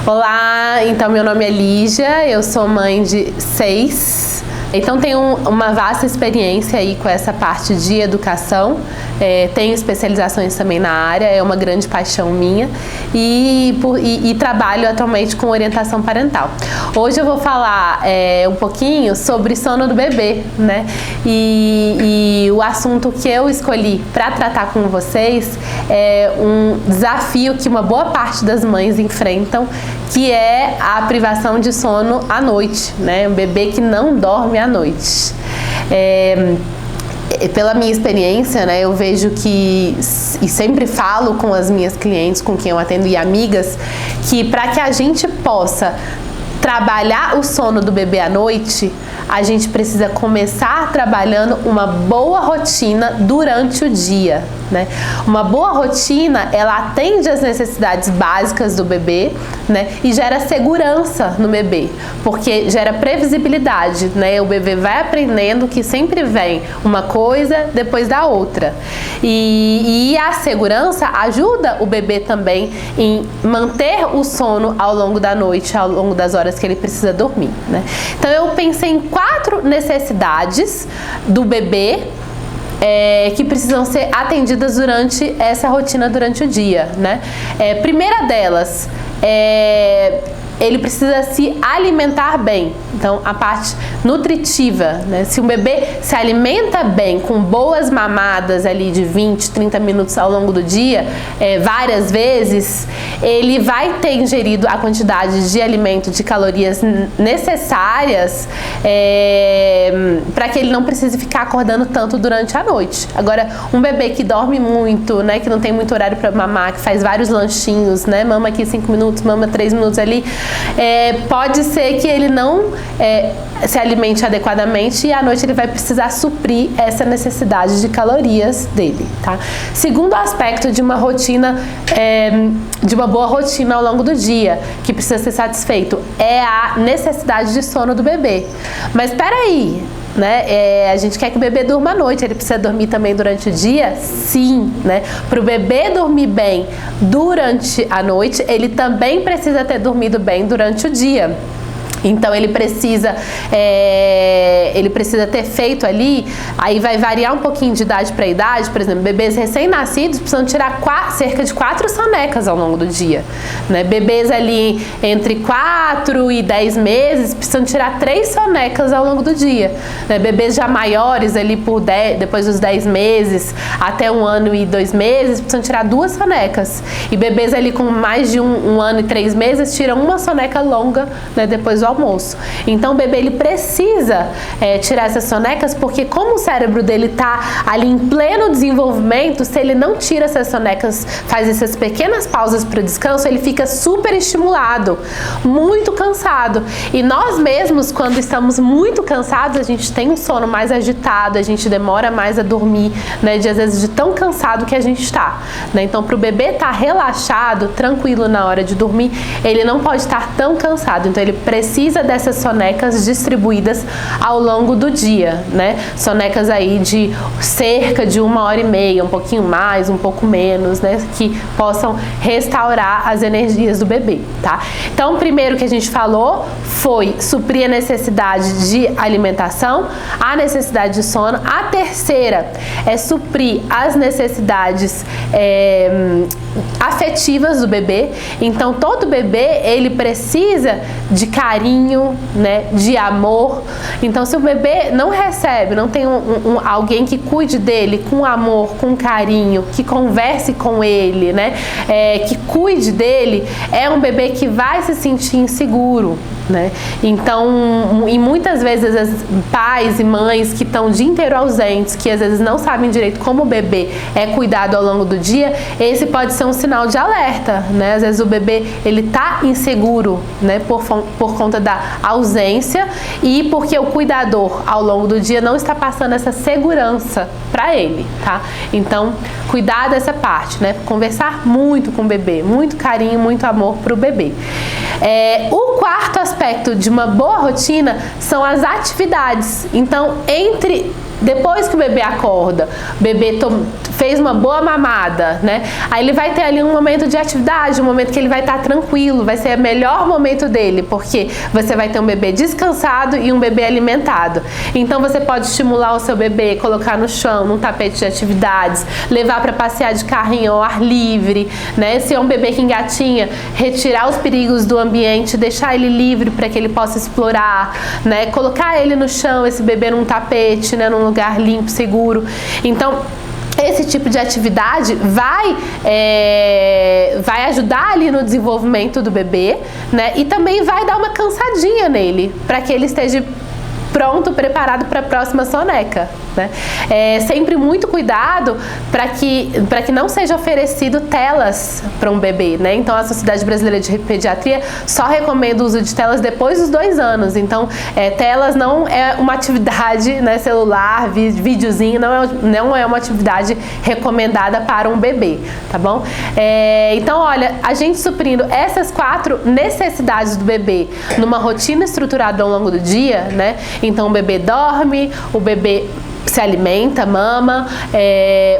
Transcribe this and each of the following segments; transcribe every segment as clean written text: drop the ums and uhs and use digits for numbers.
Olá, então meu nome é Lígia, eu sou mãe de 6. Então tenho uma vasta experiência aí com essa parte de educação, tenho especializações também na área, é uma grande paixão minha e trabalho atualmente com orientação parental. Hoje eu vou falar um pouquinho sobre sono do bebê, né? E o assunto que eu escolhi para tratar com vocês é um desafio que uma boa parte das mães enfrentam, que é a privação de sono à noite, né? Um bebê que não dorme à noite. Pela minha experiência, né, eu vejo que, e sempre falo com as minhas clientes, com quem eu atendo e amigas, que para que a gente possa trabalhar o sono do bebê à noite, a gente precisa começar trabalhando uma boa rotina durante o dia, né? Uma boa rotina, ela atende às necessidades básicas do bebê, né? E gera segurança no bebê, porque gera previsibilidade, né? O bebê vai aprendendo que sempre vem uma coisa depois da outra. E a segurança ajuda o bebê também em manter o sono ao longo da noite, ao longo das horas que ele precisa dormir, né? Então eu pensei em 4 necessidades do bebê que precisam ser atendidas durante essa rotina durante o dia, né? Primeira delas, ele precisa se alimentar bem. Então, a parte nutritiva, né? Se um bebê se alimenta bem, com boas mamadas ali de 20, 30 minutos ao longo do dia, várias vezes, ele vai ter ingerido a quantidade de alimento, de calorias necessárias para que ele não precise ficar acordando tanto durante a noite. Agora, um bebê que dorme muito, né? Que não tem muito horário para mamar, que faz vários lanchinhos, né? Mama aqui 5 minutos, mama 3 minutos ali, pode ser que ele não se alimente adequadamente e à noite ele vai precisar suprir essa necessidade de calorias dele, tá? Segundo aspecto de uma rotina, de uma boa rotina ao longo do dia, que precisa ser satisfeito, é a necessidade de sono do bebê. Mas espera aí, né? A gente quer que o bebê durma à noite, ele precisa dormir também durante o dia? Sim, né? Para o bebê dormir bem durante a noite, ele também precisa ter dormido bem durante o dia. Então ele precisa ter feito ali, aí vai variar um pouquinho de idade para idade. Por exemplo, bebês recém-nascidos precisam tirar cerca de 4 sonecas ao longo do dia, né? Bebês ali entre 4 e 10 meses precisam tirar 3 sonecas ao longo do dia, né? Bebês já maiores ali depois dos 10 meses até 1 ano e 2 meses precisam tirar 2 sonecas, e bebês ali com mais de 1 ano e 3 meses tiram 1 soneca longa, né, depois do almoço. Então o bebê ele precisa tirar essas sonecas, porque como o cérebro dele está ali em pleno desenvolvimento, se ele não tira essas sonecas, faz essas pequenas pausas para o descanso, ele fica super estimulado, muito cansado. E nós mesmos, quando estamos muito cansados, a gente tem um sono mais agitado, a gente demora mais a dormir, né, às vezes de tão cansado que a gente está, né? Então para o bebê estar relaxado, tranquilo na hora de dormir, ele não pode estar tão cansado, então ele precisa dessas sonecas distribuídas ao longo do dia, né? Sonecas aí de cerca de 1h30, um pouquinho mais, um pouco menos, né? Que possam restaurar as energias do bebê, tá? Então, o primeiro que a gente falou foi suprir a necessidade de alimentação, a necessidade de sono. A terceira é suprir as necessidades afetivas do bebê. Então, todo bebê, ele precisa de carinho, né, de amor. Então, se o bebê não recebe, não tem alguém que cuide dele com amor, com carinho, que converse com ele, né, que cuide dele, é um bebê que vai se sentir inseguro, né? Então, e muitas vezes as pais e mães que estão o dia inteiro ausentes, que às vezes não sabem direito como o bebê é cuidado ao longo do dia, esse pode ser um sinal de alerta, né? Às vezes o bebê ele tá inseguro, né, por conta da ausência e porque o cuidador ao longo do dia não está passando essa segurança para ele, tá? Então, cuidar dessa parte, né? Conversar muito com o bebê, muito carinho, muito amor pro bebê. O quarto aspecto de uma boa rotina são as atividades. Então, entre Depois que o bebê acorda, o bebê fez uma boa mamada, né? Aí ele vai ter ali um momento de atividade, um momento que ele vai estar tranquilo, vai ser o melhor momento dele, porque você vai ter um bebê descansado e um bebê alimentado. Então você pode estimular o seu bebê, colocar no chão, num tapete de atividades, levar para passear de carrinho ao ar livre, né? Se é um bebê que engatinha, retirar os perigos do ambiente, deixar ele livre para que ele possa explorar, né? Colocar ele no chão, esse bebê num tapete, né? Num lugar limpo, seguro. Então, esse tipo de atividade vai ajudar ali no desenvolvimento do bebê, né? E também vai dar uma cansadinha nele, para que ele esteja pronto, preparado para a próxima soneca, né? Sempre muito cuidado para que não seja oferecido telas para um bebê, né? Então a Sociedade Brasileira de Pediatria só recomenda o uso de telas depois dos 2 anos. Então telas não é uma atividade, né, celular, videozinho, não é uma atividade recomendada para um bebê, tá bom? Então olha, a gente suprindo essas 4 necessidades do bebê numa rotina estruturada ao longo do dia, né? Então o bebê dorme, o bebê se alimenta, mama,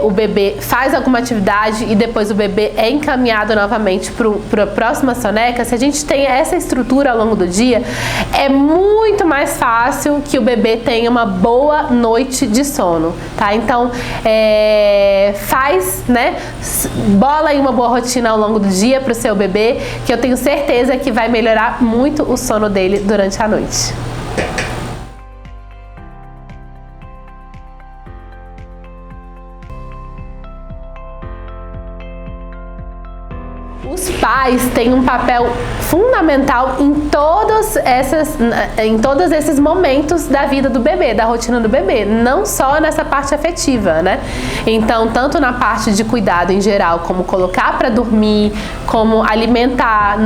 o bebê faz alguma atividade e depois o bebê é encaminhado novamente para a próxima soneca. Se a gente tem essa estrutura ao longo do dia, é muito mais fácil que o bebê tenha uma boa noite de sono, tá? Então, né, bola aí uma boa rotina ao longo do dia para o seu bebê, que eu tenho certeza que vai melhorar muito o sono dele durante a noite. Os pais têm um papel fundamental em todos esses momentos da vida do bebê, da rotina do bebê, não só nessa parte afetiva, né? Então, tanto na parte de cuidado em geral, como colocar para dormir, como alimentar.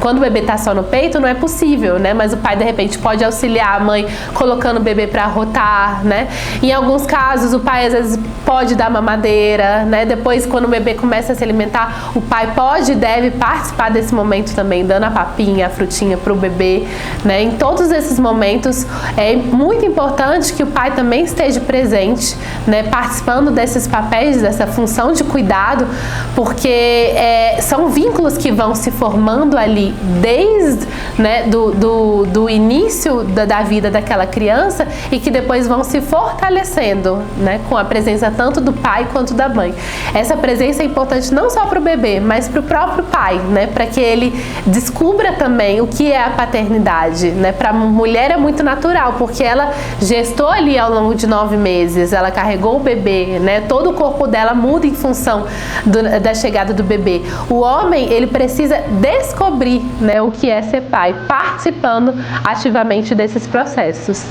Quando o bebê está só no peito, não é possível, né? Mas o pai, de repente, pode auxiliar a mãe colocando o bebê para rotar, né? Em alguns casos, o pai, às vezes, pode dar mamadeira, né? Depois, quando o bebê começa a se alimentar, o pai pode e deve participar desse momento também, dando a papinha, a frutinha para o bebê, né? Em todos esses momentos é muito importante que o pai também esteja presente, né? Participando desses papéis, dessa função de cuidado, porque são vínculos que vão se formando ali desde, né, do início da vida daquela criança e que depois vão se fortalecendo, né, com a presença tanto do pai quanto da mãe. Essa presença é importante não só para o bebê, mas para o próprio pai, né? Para que ele descubra também o que é a paternidade, né? Para a mulher é muito natural, porque ela gestou ali ao longo de 9 meses, ela carregou o bebê, né? Todo o corpo dela muda em função da chegada do bebê. O homem, ele precisa descobrir, né, o que é ser pai, participando ativamente desses processos.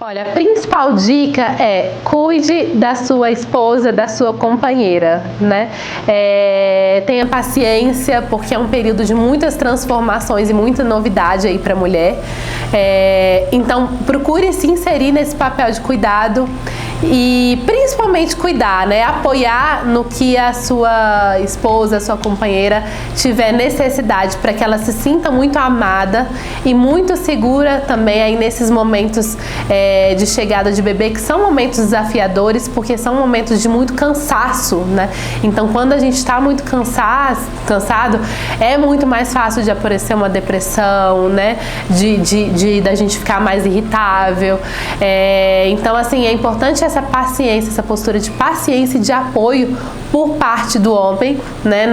Olha, a principal dica é cuide da sua esposa, da sua companheira, né? Tenha paciência, porque é um período de muitas transformações e muita novidade aí para a mulher. Então, procure se inserir nesse papel de cuidado e principalmente cuidar, né? Apoiar no que a sua esposa, a sua companheira tiver necessidade, para que ela se sinta muito amada e muito segura também aí nesses momentos de chegada de bebê, que são momentos desafiadores, porque são momentos de muito cansaço, né? Então, quando a gente está muito cansado, é muito mais fácil de aparecer uma depressão, né? Da gente ficar mais irritável. Então, assim, é importante essa paciência, essa postura de paciência e de apoio por parte do homem, né?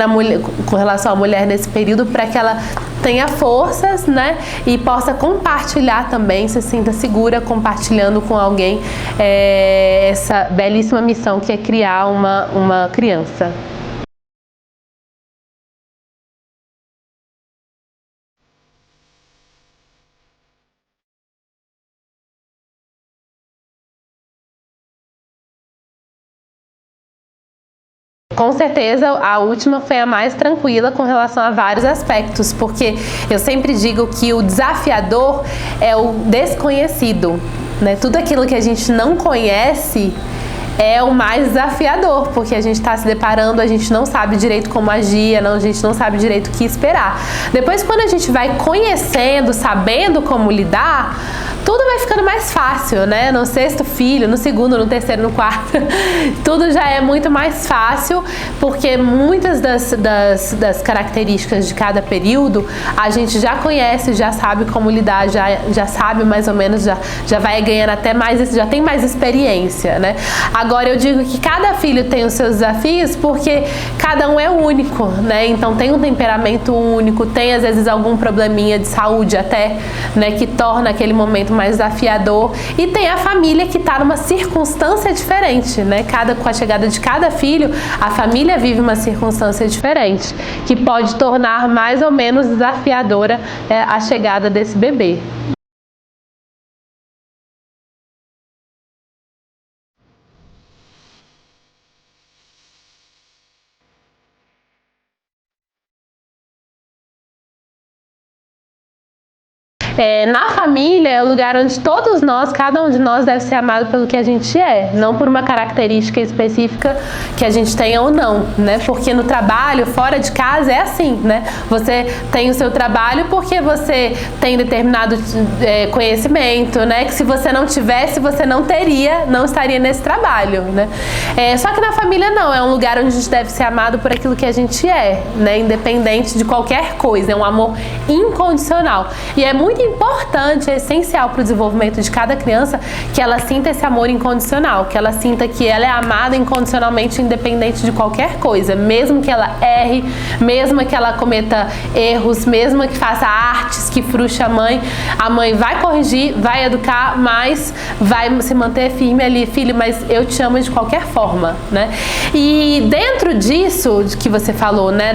Com relação à mulher nesse período, para que ela tenha forças, né? E possa compartilhar também, se sinta segura compartilhando com alguém essa belíssima missão que é criar uma criança. Com certeza, a última foi a mais tranquila com relação a vários aspectos, porque eu sempre digo que o desafiador é o desconhecido. né? Tudo aquilo que a gente não conhece é o mais desafiador, porque a gente está se deparando, a gente não sabe direito como agir, a gente não sabe direito o que esperar. Depois, quando a gente vai conhecendo, sabendo como lidar, tudo vai ficando mais fácil, né? No sexto filho, no segundo, no terceiro, no quarto, tudo já é muito mais fácil, porque muitas das características de cada período a gente já conhece, já sabe como lidar, já sabe mais ou menos, já vai ganhando até mais, já tem mais experiência, né? Agora eu digo que cada filho tem os seus desafios porque cada um é único, né? Então tem um temperamento único, tem às vezes algum probleminha de saúde até, né, que torna aquele momento mais desafiador, e tem a família que está numa circunstância diferente, né? Com a chegada de cada filho, a família vive uma circunstância diferente, que pode tornar mais ou menos desafiadora a chegada desse bebê. Na família é o lugar onde todos nós, cada um de nós deve ser amado pelo que a gente é, não por uma característica específica que a gente tenha ou não, né? Porque no trabalho, fora de casa, é assim, né? Você tem o seu trabalho porque você tem determinado conhecimento, né? Que se você não tivesse, você não estaria nesse trabalho, né? Só que na família não, é um lugar onde a gente deve ser amado por aquilo que a gente é, né? Independente de qualquer coisa, é um amor incondicional. E é muito importante, é essencial para o desenvolvimento de cada criança que ela sinta esse amor incondicional, que ela sinta que ela é amada incondicionalmente, independente de qualquer coisa, mesmo que ela erre, mesmo que ela cometa erros, mesmo que faça artes que frustre a mãe vai corrigir, vai educar, mas vai se manter firme ali, filho, mas eu te amo de qualquer forma, né? E dentro disso que você falou, né,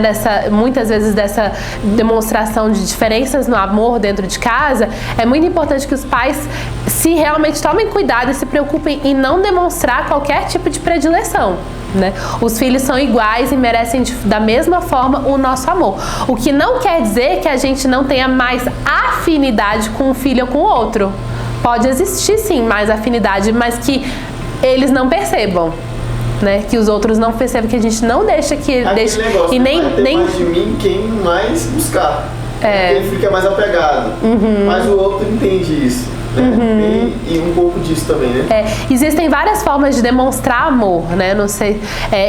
muitas vezes dessa demonstração de diferenças no amor dentro de casa, é muito importante que os pais se realmente tomem cuidado e se preocupem em não demonstrar qualquer tipo de predileção, né? Os filhos são iguais e merecem da mesma forma o nosso amor. O que não quer dizer que a gente não tenha mais afinidade com um filho ou com o outro. Pode existir sim mais afinidade, mas que eles não percebam, né? Que os outros não percebam, que a gente não deixa que deixa negócio, e nem mais de mim quem mais buscar. Ele fica mais apegado, mas o outro entende isso, né? E um pouco disso também, né? Existem várias formas de demonstrar amor, né? Não sei,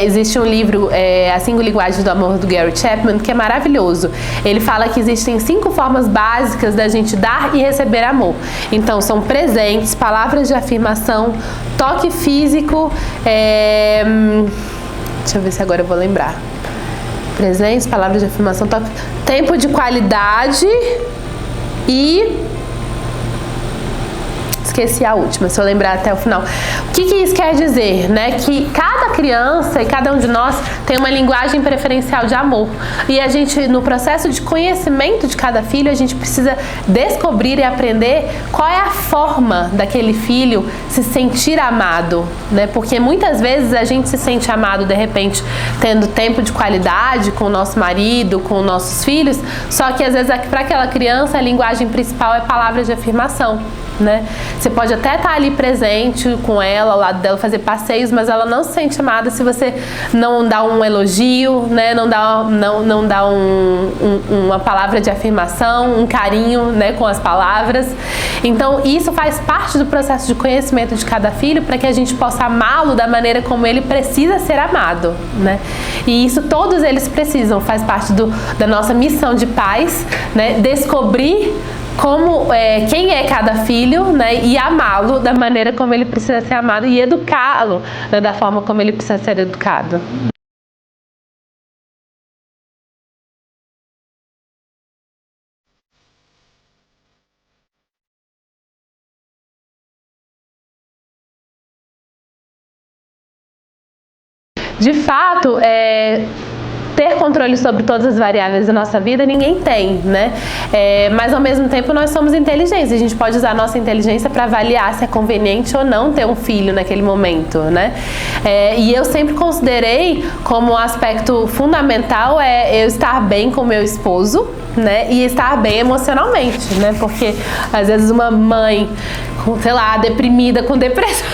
existe um livro, As 5 Linguagens do Amor, do Gary Chapman, que é maravilhoso. Ele fala que existem 5 formas básicas da gente dar e receber amor. Então são presentes, palavras de afirmação, toque físico, deixa eu ver se agora eu vou lembrar. Presentes, palavras de afirmação, tempo de qualidade e... esqueci a última, se eu lembrar até o final. O que isso quer dizer, né? Que cada criança e cada um de nós tem uma linguagem preferencial de amor. E a gente, no processo de conhecimento de cada filho, a gente precisa descobrir e aprender qual é a forma daquele filho se sentir amado, né? Porque muitas vezes a gente se sente amado, de repente, tendo tempo de qualidade com o nosso marido, com nossos filhos, só que às vezes para aquela criança a linguagem principal é palavras de afirmação, né? Você pode até estar ali presente com ela, ao lado dela, fazer passeios, mas ela não se sente amada se você não dá um elogio, né? Não dá uma palavra de afirmação, um carinho, né, com as palavras. Então isso faz parte do processo de conhecimento de cada filho, para que a gente possa amá-lo da maneira como ele precisa ser amado, né? E isso todos eles precisam, faz parte da nossa missão de pais, né? Descobrir quem é cada filho, né, e amá-lo da maneira como ele precisa ser amado e educá-lo, né, da forma como ele precisa ser educado. De fato, ter controle sobre todas as variáveis da nossa vida ninguém tem, né? Mas ao mesmo tempo nós somos inteligentes. A gente pode usar a nossa inteligência para avaliar se é conveniente ou não ter um filho naquele momento, né? E eu sempre considerei como um aspecto fundamental eu estar bem com meu esposo, né? E estar bem emocionalmente, né? Porque às vezes uma mãe com, sei lá, deprimida, com depressão,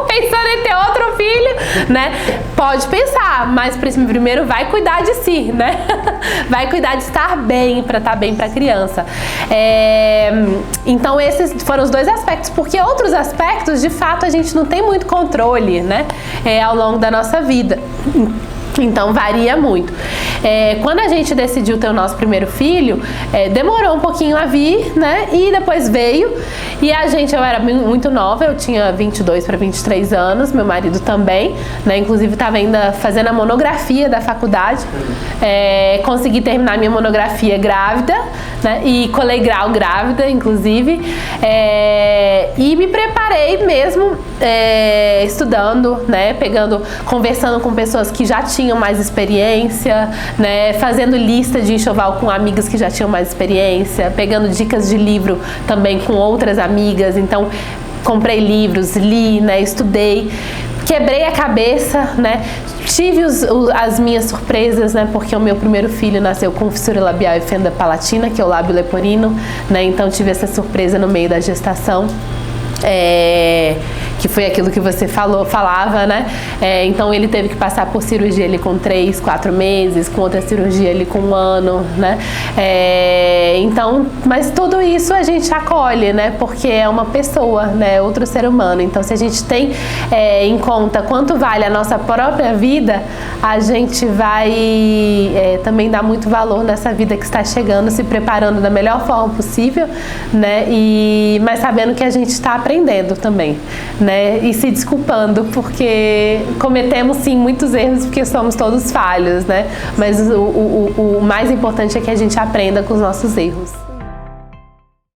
pensando em ter outro filho, né? Pode pensar, mas primeiro vai cuidar de si, né? Vai cuidar de estar bem, para estar bem para a criança. Então esses foram os dois aspectos, porque outros aspectos, de fato, a gente não tem muito controle, né? Ao longo da nossa vida. Então varia muito. Quando a gente decidiu ter o nosso primeiro filho, demorou um pouquinho a vir, né? E depois veio. E eu era muito nova, eu tinha 22 para 23 anos, meu marido também, né? Inclusive estava ainda fazendo a monografia da faculdade. Consegui terminar minha monografia grávida, né? E colei grau grávida, inclusive. E me preparei mesmo estudando, né? Conversando com pessoas que já tinham mais experiência, né? Fazendo lista de enxoval com amigas que já tinham mais experiência, pegando dicas de livro também com outras amigas. Então, comprei livros, li, né? Estudei, quebrei a cabeça, né? Tive as minhas surpresas, né? Porque o meu primeiro filho nasceu com fissura labial e fenda palatina, que é o lábio leporino, né? Então tive essa surpresa no meio da gestação. Que foi aquilo que você falava, né? Então ele teve que passar por cirurgia ali com 3, 4 meses, com outra cirurgia ali com 1 ano, né? Então, mas tudo isso a gente acolhe, né? Porque é uma pessoa, né? Outro ser humano. Então, se a gente tem em conta quanto vale a nossa própria vida, a gente vai também dar muito valor nessa vida que está chegando, se preparando da melhor forma possível, né? Mas sabendo que a gente está aprendendo também, né? E se desculpando, porque cometemos sim muitos erros, porque somos todos falhos, né? Mas o mais importante é que a gente aprenda com os nossos erros.